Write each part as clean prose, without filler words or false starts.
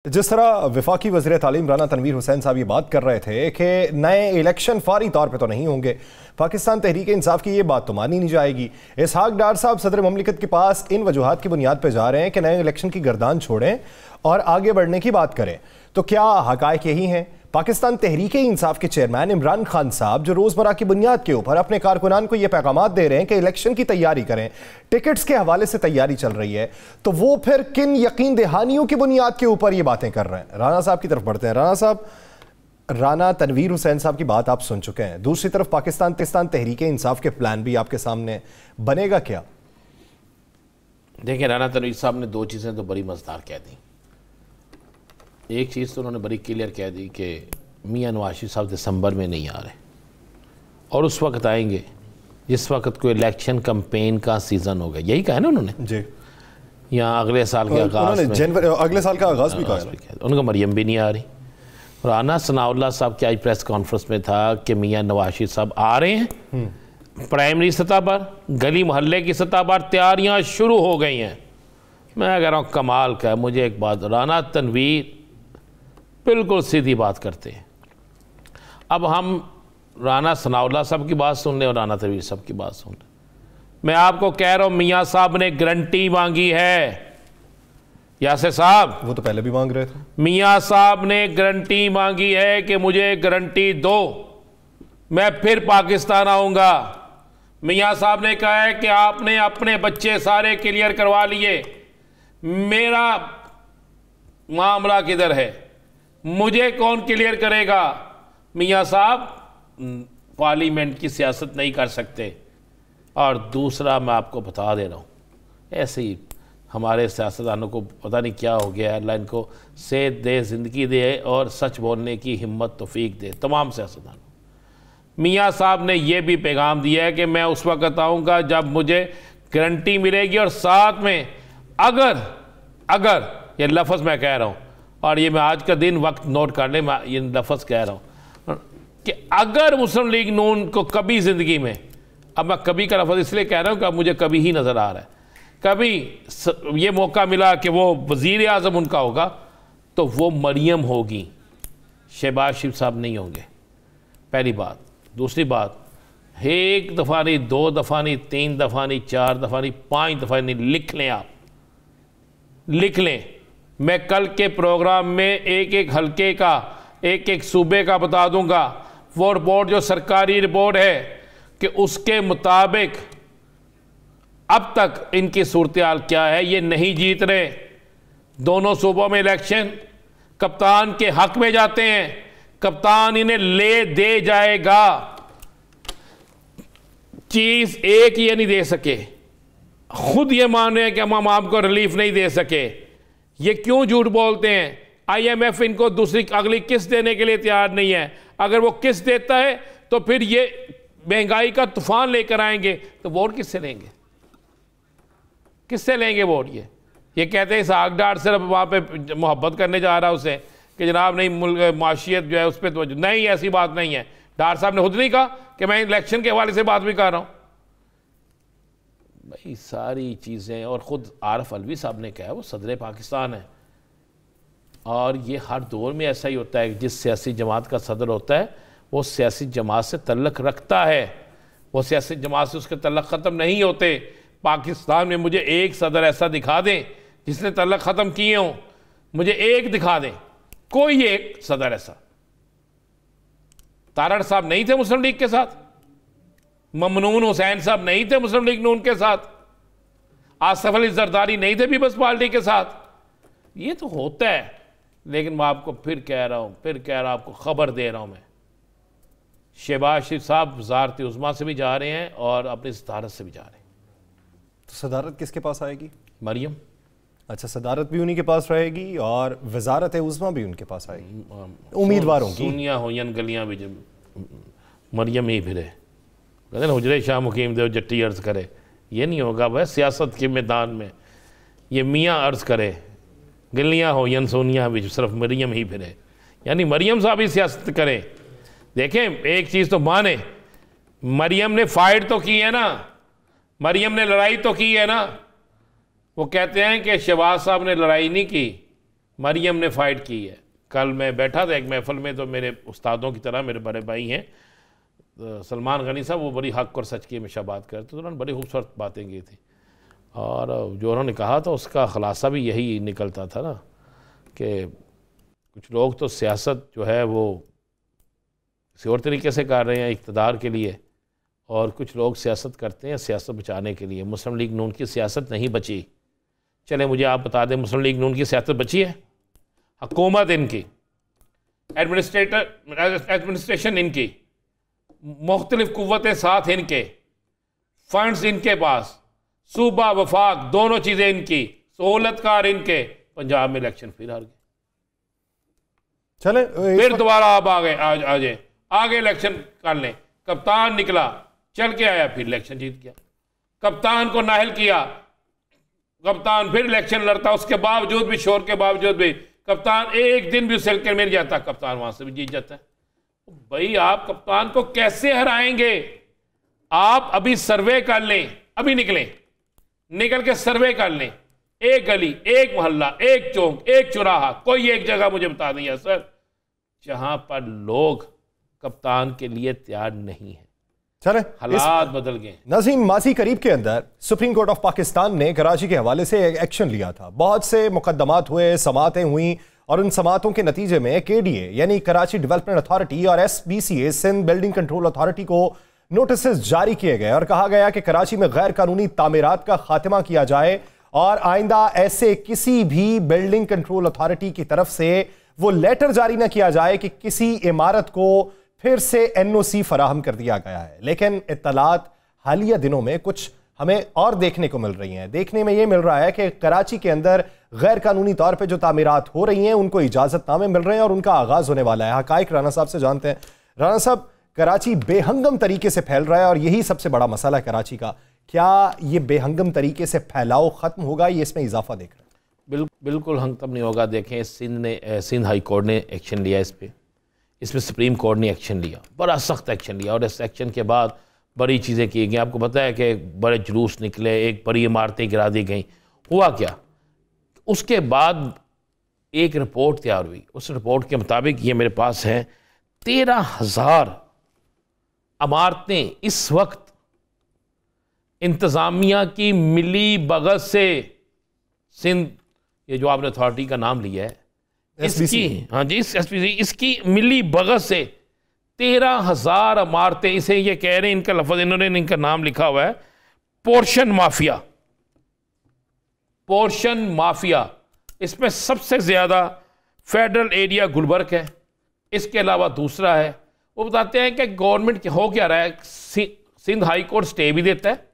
जिस तरह वफाकी वज़ीर तालीम राना तनवीर हुसैन साहब ये बात कर रहे थे कि नए इलेक्शन फौरी तौर पे तो नहीं होंगे, पाकिस्तान तहरीक इंसाफ की ये बात तो मानी नहीं जाएगी। इसहाक डार साहब सदर ममलिकत के पास इन वजूहात की बुनियाद पर जा रहे हैं कि नए इलेक्शन की गर्दान छोड़ें और आगे बढ़ने की बात करें। तो क्या हकायक यही हैं? पाकिस्तान तहरीक इंसाफ के चेयरमैन इमरान खान साहब जो रोजमर्रा की बुनियाद के ऊपर अपने कारकुनान को यह पैगामात दे रहे हैं कि इलेक्शन की तैयारी करें, टिकट्स के हवाले से तैयारी चल रही है, तो वो फिर किन यकीन दहानियों की बुनियाद के ऊपर ये बातें कर रहे हैं? राना साहब की तरफ बढ़ते हैं। राना साहब, राना तनवीर हुसैन साहब की बात आप सुन चुके हैं, दूसरी तरफ पाकिस्तान तहरीक इंसाफ के प्लान भी आपके सामने, बनेगा क्या? देखिए, राना तनवीर साहब ने दो चीज़ें तो बड़ी मज़ेदार कह दी। एक चीज़ तो उन्होंने बड़ी क्लियर कह दी कि मियां नवाज शरीफ साहब दिसंबर में नहीं आ रहे और उस वक्त आएंगे जिस वक्त कोई इलेक्शन कैंपेन का सीज़न होगा। यही कहा ना उन्होंने जी, या अगले साल के आगाज़ में, अगले साल का आगाज़ भी कहा। उनका मरियम भी नहीं आ रही। राना सनाउल्लाह साहब की आज प्रेस कॉन्फ्रेंस में था कि मियां नवाज शरीफ साहब आ रहे हैं, प्राइमरी सतह पर, गली मोहल्ले की सतह पर तैयारियाँ शुरू हो गई हैं। मैं कह रहा हूँ कमाल का है। मुझे एक बात, राना तनवीर बिल्कुल सीधी बात करते हैं। अब हम राना सनाउल्लाह साहब की बात सुन लें और राना तनवीर साहब की बात सुन लें। मैं आपको कह रहा हूँ, मियाँ साहब ने गारंटी मांगी है। यासिर साहब, वो तो पहले भी मांग रहे थे। मियाँ साहब ने गारंटी मांगी है कि मुझे गारंटी दो, मैं फिर पाकिस्तान आऊँगा। मियाँ साहब ने कहा है कि आपने अपने बच्चे सारे क्लियर करवा लिए, मेरा मामला किधर है, मुझे कौन क्लियर करेगा? मियाँ साहब पार्लियामेंट की सियासत नहीं कर सकते। और दूसरा मैं आपको बता दे रहा हूँ, ऐसे ही हमारे सियासतदानों को पता नहीं क्या हो गया है, अल्लाह इनको सेहत दे, ज़िंदगी दे और सच बोलने की हिम्मत तौफीक दे तमाम सियासतदानों। मियाँ साहब ने यह भी पैगाम दिया है कि मैं उस वक्त आऊँगा जब मुझे गारंटी मिलेगी, और साथ में अगर ये लफ्ज़ मैं कह रहा हूँ, और ये मैं आज का दिन वक्त नोट कर लें, मैं ये लफ्ज़ कह रहा हूँ कि अगर मुस्लिम लीग नून को कभी ज़िंदगी में, अब मैं कभी का लफ्ज़ इसलिए कह रहा हूँ कि अब मुझे कभी ही नज़र आ रहा है, कभी ये मौका मिला कि वो वज़ीर आज़म उनका होगा, तो वो मरियम होगी, शहबाज शरीफ साहब नहीं होंगे। पहली बात। दूसरी बात, एक दफ़ा नहीं, दो दफ़ा नहीं, तीन दफ़ा नहीं, चार दफ़ा नहीं, पाँच दफ़ा नहीं, लिख लें, आप लिख लें। मैं कल के प्रोग्राम में एक एक हलके का, एक एक सूबे का बता दूंगा। वो रिपोर्ट जो सरकारी रिपोर्ट है कि उसके मुताबिक अब तक इनकी सूरत हाल क्या है। ये नहीं जीत रहे, दोनों सूबों में इलेक्शन कप्तान के हक में जाते हैं, कप्तान इन्हें ले दे जाएगा। चीज़ एक ये नहीं दे सके, खुद ये मान रहे हैं कि हम आपको रिलीफ नहीं दे सके। ये क्यों झूठ बोलते हैं? IMF इनको दूसरी अगली किस्त देने के लिए तैयार नहीं है। अगर वो किस्त देता है तो फिर ये महंगाई का तूफान लेकर आएंगे, तो वोट किससे लेंगे? किससे लेंगे वोट? ये कहते हैं इसहाक डार सिर्फ वहाँ पे मोहब्बत करने जा रहा है उसे कि जनाब नहीं, माशियत जो है उस पर तो नहीं, ऐसी बात नहीं है। डार साहब ने खुद नहीं कहा कि मैं इलेक्शन के हवाले से बात भी कर रहा हूँ। भाई सारी चीज़ें, और ख़ुद आरफ अलवी साहब ने कहा है, वो सदर पाकिस्तान है, और ये हर दौर में ऐसा ही होता है। जिस सियासी जमात का सदर होता है वो सियासी जमात से तल्लुक़ रखता है, वो सियासी जमात से उसके तल्लुक़ ख़त्म नहीं होते। पाकिस्तान में मुझे एक सदर ऐसा दिखा दें जिसने तल्लुक़ ख़त्म किए हों, मुझे एक दिखा दें, कोई एक सदर ऐसा। तारड़ साहब नहीं थे मुस्लिम लीग के साथ, ममनून हुसैन साहब नहीं थे मुस्लिम लीग नून के साथ, आसफ अली जरदारी नहीं थे पीपल्स पार्टी के साथ। ये तो होता है। लेकिन मैं आपको फिर कह रहा हूँ, आपको खबर दे रहा हूँ, मैं शहबाज शरीफ साहब वज़ारत उज़्मा से भी जा रहे हैं और अपनी सदारत से भी जा रहे हैं। तो सदारत किसके पास आएगी? मरियम। अच्छा, सदारत भी उन्हीं के पास रहेगी और वज़ारत उज़्मा भी उनके पास आएगी, उम्मीदवारों की। सोनिया होयन गलियां भी जब मरियम ही फिरे, कहते ना हुजरे शाह मुकीम देव जट्टी अर्ज़ करे। ये नहीं होगा भाई, सियासत के मैदान में ये मियाँ अर्ज़ करे, गलियाँ होयन सोनिया भी सिर्फ मरियम ही फिरे, यानी मरियम साहब ही सियासत करें। देखें, एक चीज़ तो माने, मरियम ने फाइट तो की है ना, मरियम ने लड़ाई तो की है ना। वो कहते हैं कि शहबाज साहब ने लड़ाई नहीं की, मरियम ने फ़ाइट की है। कल मैं बैठा था एक महफिल में, तो मेरे उस्तादों की तरह मेरे बड़े भाई हैं सलमान गनी साहब, वो बड़ी हक और सच की हमेशा बात करते, तो उन्होंने बड़ी खूबसूरत बातें की थी। और जो उन्होंने कहा था उसका ख़ुलासा भी यही निकलता था ना कि कुछ लोग तो सियासत जो है वो किसी और तरीके से कर रहे हैं इक़्तिदार के लिए, और कुछ लोग सियासत करते हैं सियासत बचाने के लिए। मुस्लिम लीग नून की सियासत नहीं बची। चले मुझे आप बता दें, मुस्लिम लीग नून की सियासत बची है? हुकूमत इनकी, एडमिनिस्ट्रेशन इनकी, मुख्तलिफ कुव्वतें साथ इनके, फंड्स इनके पास, सूबा वफाक दोनों चीज़ें इनकी, सहूलतकार इनके। पंजाब में इलेक्शन फिर हार गए। चले फिर दोबारा आप आ जाए आगे इलेक्शन कर लें। कप्तान निकला, चल के आया, फिर इलेक्शन जीत गया। कप्तान को नाहल किया, कप्तान फिर इलेक्शन लड़ता, उसके बावजूद भी, शोर के बावजूद भी कप्तान एक दिन भी उसे हल्के में जाता, कप्तान वहां से भी जीत जाता है। भाई आप कप्तान को कैसे हराएंगे? आप अभी सर्वे कर लें, अभी निकल के सर्वे कर लें, एक गली, एक मोहल्ला, एक चौक, एक चौराहा, कोई एक जगह मुझे बता दिया सर जहां पर लोग कप्तान के लिए तैयार नहीं है। चले हालात बदल गए। नज़ीम, माजी करीब के अंदर सुप्रीम कोर्ट ऑफ पाकिस्तान ने कराची के हवाले से एक्शन लिया था। बहुत से मुकदमात हुए, समातें हुई, और उन समातों के नतीजे में KDA यानी कराची डेवलपमेंट अथॉरिटी और SBCA Sindh building control authority को नोटिस जारी किए गए और कहा गया कि कराची में गैर कानूनी तामीरात का खात्मा किया जाए और आइंदा ऐसे किसी भी बिल्डिंग कंट्रोल अथॉरिटी की तरफ से वो लेटर जारी न किया जाए कि किसी इमारत को फिर से NOC फराहम कर दिया गया है। लेकिन इत्तलात हालिया दिनों में कुछ हमें और देखने को मिल रही हैं। देखने में ये मिल रहा है कि कराची के अंदर गैर कानूनी तौर पे जो तामीरात हो रही हैं उनको इजाज़तनामे मिल रहे हैं और उनका आगाज़ होने वाला है। हकाइक राना साहब से जानते हैं। राना साहब, कराची बेहंगम तरीके से फैल रहा है और यही सबसे बड़ा मसला है कराची का। क्या ये बेहंगम तरीके से फैलाव ख़त्म होगा, ये इसमें इजाफा देख रहे हैं? बिल्कुल हंगतम नहीं होगा। देखें, सिंध हाई कोर्ट ने एक्शन लिया इसमें सुप्रीम कोर्ट ने एक्शन लिया, बड़ा सख्त एक्शन लिया, और इस एक्शन के बाद बड़ी चीज़ें की गई। आपको पता है कि बड़े जुलूस निकले, एक बड़ी इमारतें गिरा दी गई। हुआ क्या, उसके बाद एक रिपोर्ट तैयार हुई। उस रिपोर्ट के मुताबिक, ये मेरे पास है, 13,000 इमारतें इस वक्त इंतज़ामिया की मिली भगत से, सिंध, ये जो आपने अथॉरिटी का नाम लिया है, इसकी, हाँ जी, SBC, इसकी मिली भगत से 13,000 इमारतें, इसे ये कह रहे हैं, इनका लफ्ज़, इन्होंने इनका नाम लिखा हुआ है पोर्शन माफिया। इसमें सबसे ज़्यादा फेडरल एरिया गुलबर्ग है, इसके अलावा दूसरा है। वो बताते हैं कि गवर्नमेंट हो क्या रहा है, सिंध हाई कोर्ट स्टे भी देता है,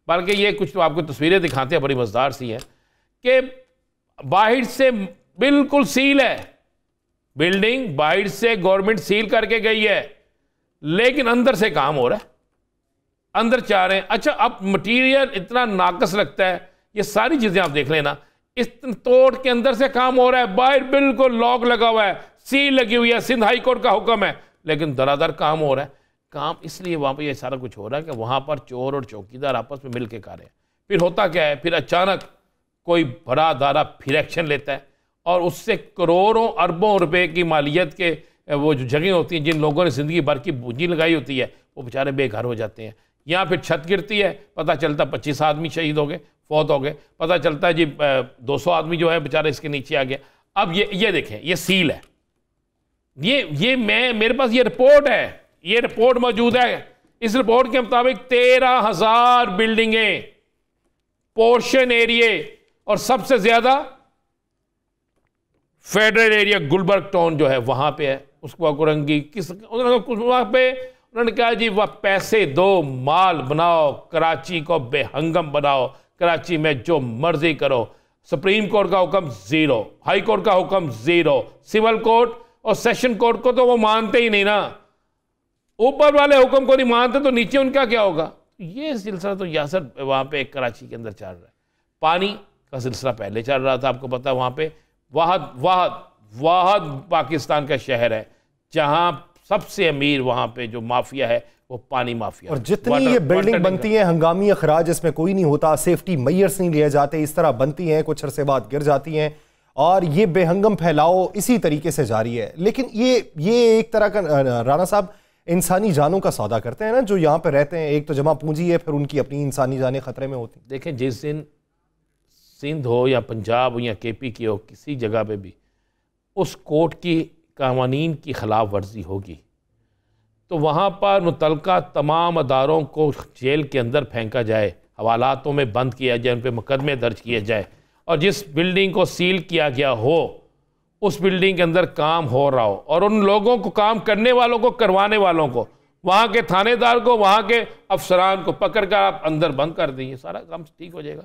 बल्कि ये कुछ तो आपको तस्वीरें दिखाते हैं, बड़ी मज़ेदार सी है, कि बाहर से बिल्कुल सील है बिल्डिंग, बाहर से गवर्नमेंट सील करके गई है, लेकिन अंदर से काम हो रहा है, अंदर चाह रहे हैं। अच्छा, अब मटेरियल इतना नाकस लगता है, ये सारी चीज़ें आप देख लेना, इस तोड़ के अंदर से काम हो रहा है, बाहर बिल्कुल लॉक लगा हुआ है, सील लगी हुई है, सिंध हाई कोर्ट का हुक्म है, लेकिन दरादर काम हो रहा है। काम इसलिए वहाँ पर ये सारा कुछ हो रहा है कि वहाँ पर चोर और चौकीदार आपस में मिल के कर रहे हैं। फिर होता क्या है, फिर अचानक कोई बड़ा दारा फिर एक्शन लेता है और उससे करोड़ों अरबों रुपए की मालियत के वो जो जगह होती हैं, जिन लोगों ने ज़िंदगी भर की पूंजी लगाई होती है, वो बेचारे बेघर हो जाते हैं। यहाँ फिर छत गिरती है, पता चलता 25 आदमी शहीद हो गए, फौत हो गए, पता चलता है जी 200 आदमी जो है बेचारे इसके नीचे आ गया। अब ये देखें, ये सील है, ये मेरे पास ये रिपोर्ट है, ये रिपोर्ट मौजूद है। इस रिपोर्ट के मुताबिक 13,000 बिल्डिंगें पोर्शन एरिया, और सबसे ज्यादा फेडरल एरिया गुलबर्ग टाउन जो है वहां पे है। उसको कुरंगी वहां पे उन्होंने कहा जी वह पैसे दो, माल बनाओ, कराची को बेहंगम बनाओ, कराची में जो मर्जी करो। सुप्रीम कोर्ट का हुक्म जीरो, हाई कोर्ट का हुक्म जीरो, सिविल कोर्ट और सेशन कोर्ट को तो वो मानते ही नहीं ना, ऊपर वाले हुक्म को नहीं मानते तो नीचे उनका क्या होगा। ये सिलसिला तो यासर वहां पे कराची के अंदर चल रहा है। पानी का सिलसिला पहले चल रहा था, आपको पता है वहां पे वाहद पाकिस्तान का शहर है जहां सबसे अमीर वहां पे जो माफिया है वो पानी माफिया। और जितनी ये बिल्डिंग बनती है, हंगामी अखराज इसमें कोई नहीं होता, सेफ्टी मैयर्स नहीं लिए जाते, इस तरह बनती हैं, कुछ अरसे बाद गिर जाती हैं और ये बेहंगम फैलाव इसी तरीके से जारी है। लेकिन ये एक तरह का राना साहब इंसानी जानों का सौदा करते हैं ना, जो यहाँ पे रहते हैं। एक तो जमा पूंजी है, फिर उनकी अपनी इंसानी जानें खतरे में होती। देखें, जिस दिन सिंध हो या पंजाब हो या केपी की हो, किसी जगह पे भी उस कोर्ट की कानून की खिलाफ वर्जी होगी तो वहाँ पर मुतलका तमाम अदारों को जेल के अंदर फेंका जाए, हवालातों में बंद किया जाए, उन पर मुकदमे दर्ज किए जाए, और जिस बिल्डिंग को सील किया गया हो उस बिल्डिंग के अंदर काम हो रहा हो, और उन लोगों को, काम करने वालों को, करवाने वालों को, वहाँ के थानेदार को, वहाँ के अफसरान को पकड़ कर आप अंदर बंद कर देंगे, सारा काम ठीक हो जाएगा।